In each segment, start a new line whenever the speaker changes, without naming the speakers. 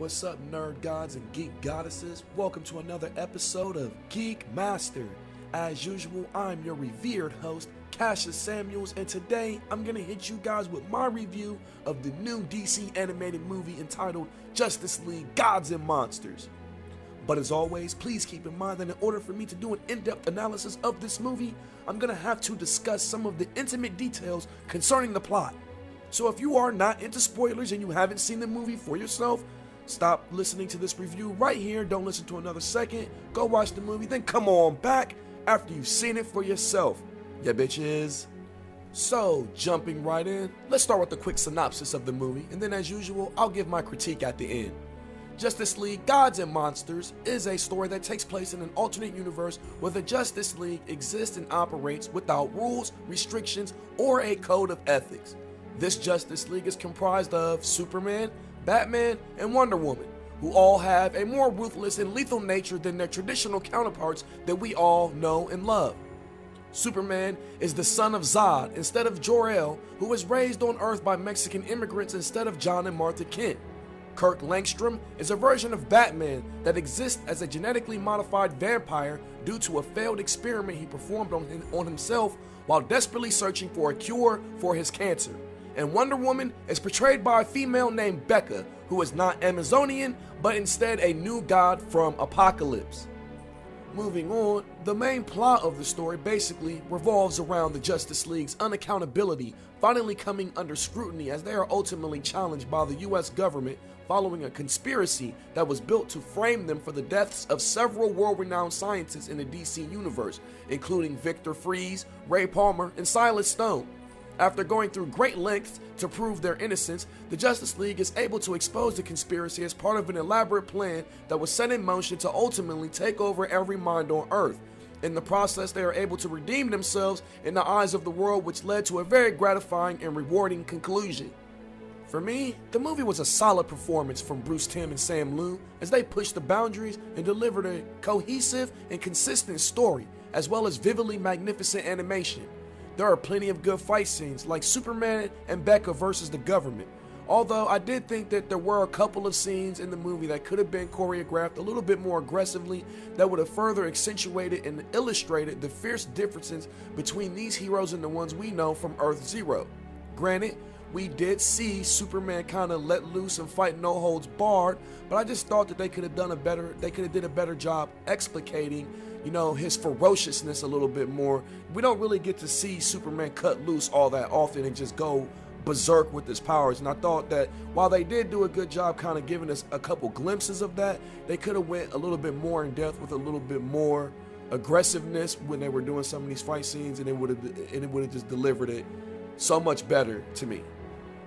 What's up, nerd gods and geek goddesses? Welcome to another episode of Geek Master. As usual, I'm your revered host, Cassius Samuels, and today I'm gonna hit you guys with my review of the new DC animated movie entitled Justice League Gods and Monsters. But as always, please keep in mind that in order for me to do an in-depth analysis of this movie, I'm gonna have to discuss some of the intimate details concerning the plot. So if you are not into spoilers and you haven't seen the movie for yourself, stop listening to this review right here. Don't listen to another second. Go watch the movie, then come on back after you've seen it for yourself. Yeah, bitches. So, jumping right in, let's start with a quick synopsis of the movie, and then as usual, I'll give my critique at the end. Justice League Gods and Monsters is a story that takes place in an alternate universe where the Justice League exists and operates without rules, restrictions, or a code of ethics. This Justice League is comprised of Superman, Batman, and Wonder Woman, who all have a more ruthless and lethal nature than their traditional counterparts that we all know and love. Superman is the son of Zod instead of Jor-El, who was raised on Earth by Mexican immigrants instead of John and Martha Kent. Kirk Langstrom is a version of Batman that exists as a genetically modified vampire due to a failed experiment he performed on himself while desperately searching for a cure for his cancer. And Wonder Woman is portrayed by a female named Becca, who is not Amazonian, but instead a new god from Apocalypse. Moving on, the main plot of the story basically revolves around the Justice League's unaccountability finally coming under scrutiny as they are ultimately challenged by the US government following a conspiracy that was built to frame them for the deaths of several world-renowned scientists in the DC universe, including Victor Fries, Ray Palmer, and Silas Stone. After going through great lengths to prove their innocence, the Justice League is able to expose the conspiracy as part of an elaborate plan that was set in motion to ultimately take over every mind on Earth. In the process, they are able to redeem themselves in the eyes of the world, which led to a very gratifying and rewarding conclusion. For me, the movie was a solid performance from Bruce Timm and Sam Liu as they pushed the boundaries and delivered a cohesive and consistent story, as well as vividly magnificent animation. There are plenty of good fight scenes, like Superman and Becca versus the government. Although I did think that there were a couple of scenes in the movie that could have been choreographed a little bit more aggressively that would have further accentuated and illustrated the fierce differences between these heroes and the ones we know from Earth Zero. Granted, we did see Superman kind of let loose and fight no holds barred, but I just thought that they could have did a better job explicating, his ferociousness a little bit more. We don't really get to see Superman cut loose all that often and just go berserk with his powers, and I thought that while they did do a good job kind of giving us a couple glimpses of that, they could have went a little bit more in depth with a little bit more aggressiveness when they were doing some of these fight scenes, and it would have just delivered it so much better to me.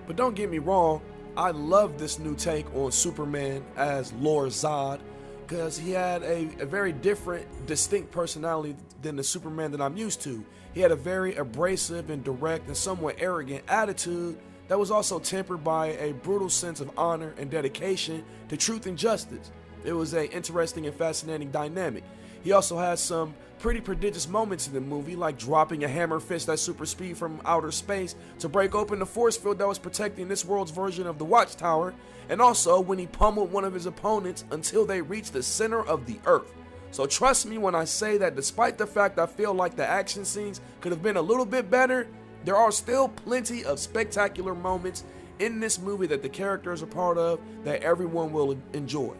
But don't get me wrong, I love this new take on Superman as Lord Zod, because he had a very different, distinct personality than the Superman that I'm used to. He had a very abrasive and direct and somewhat arrogant attitude that was also tempered by a brutal sense of honor and dedication to truth and justice. It was an interesting and fascinating dynamic. He also had some pretty prodigious moments in the movie, like dropping a hammer fist at super speed from outer space to break open the force field that was protecting this world's version of the Watchtower, and also when he pummeled one of his opponents until they reached the center of the Earth. So trust me when I say that despite the fact I feel like the action scenes could have been a little bit better, there are still plenty of spectacular moments in this movie that the characters are part of that everyone will enjoy.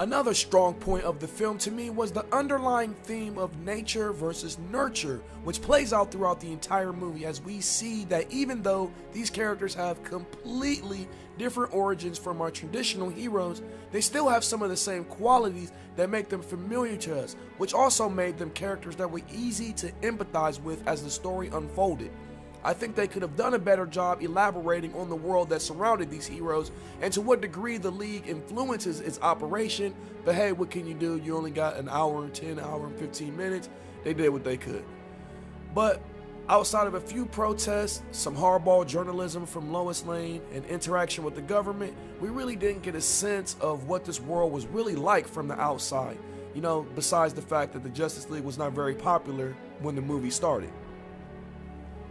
Another strong point of the film to me was the underlying theme of nature versus nurture, which plays out throughout the entire movie as we see that even though these characters have completely different origins from our traditional heroes, they still have some of the same qualities that make them familiar to us, which also made them characters that were easy to empathize with as the story unfolded. I think they could have done a better job elaborating on the world that surrounded these heroes and to what degree the League influences its operation, but hey, what can you do? You only got an hour and 10, hour and 15 minutes. They did what they could. But outside of a few protests, some hardball journalism from Lois Lane, and interaction with the government, we really didn't get a sense of what this world was really like from the outside. Besides the fact that the Justice League was not very popular when the movie started.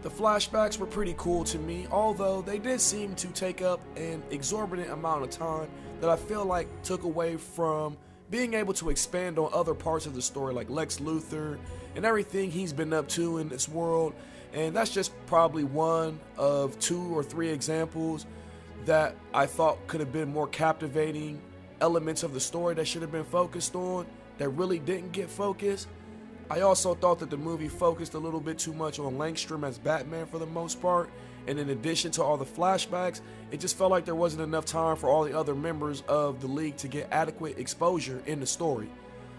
The flashbacks were pretty cool to me, although they did seem to take up an exorbitant amount of time that I feel like took away from being able to expand on other parts of the story, like Lex Luthor and everything he's been up to in this world. And that's just probably one of 2 or 3 examples that I thought could have been more captivating elements of the story that should have been focused on that really didn't get focused. I also thought that the movie focused a little bit too much on Langstrom as Batman for the most part, and in addition to all the flashbacks, it just felt like there wasn't enough time for all the other members of the League to get adequate exposure in the story.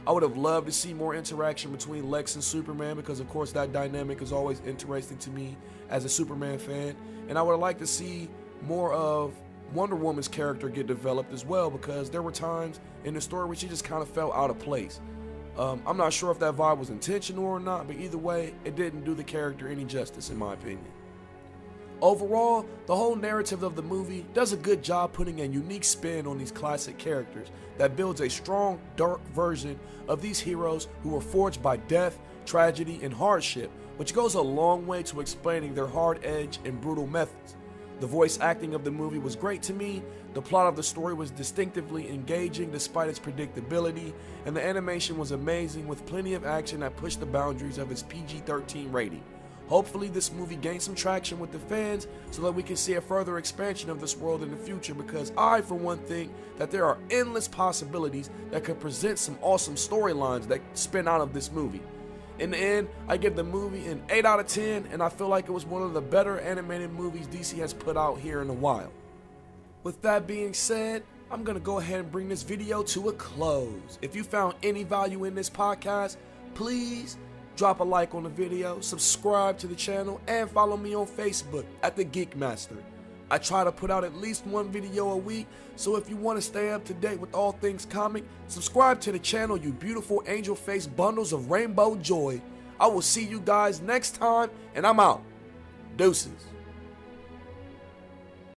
I would have loved to see more interaction between Lex and Superman, because of course that dynamic is always interesting to me as a Superman fan, and I would have liked to see more of Wonder Woman's character get developed as well, because there were times in the story where she just kind of felt out of place. I'm not sure if that vibe was intentional or not, but either way, it didn't do the character any justice in my opinion. Overall, the whole narrative of the movie does a good job putting a unique spin on these classic characters that builds a strong, dark version of these heroes who were forged by death, tragedy, and hardship, which goes a long way to explaining their hard edge and brutal methods. The voice acting of the movie was great to me, the plot of the story was distinctively engaging despite its predictability, and the animation was amazing with plenty of action that pushed the boundaries of its PG-13 rating. Hopefully this movie gains some traction with the fans so that we can see a further expansion of this world in the future, because I, for one, think that there are endless possibilities that could present some awesome storylines that spin out of this movie. In the end, I give the movie an 8 out of 10, and I feel like it was one of the better animated movies DC has put out here in a while. With that being said, I'm going to go ahead and bring this video to a close. If you found any value in this podcast, please drop a like on the video, subscribe to the channel, and follow me on Facebook at The Geek Master. I try to put out at least 1 video a week, so if you want to stay up to date with all things comic, subscribe to the channel, you beautiful angel-faced bundles of rainbow joy. I will see you guys next time, and I'm out. Deuces.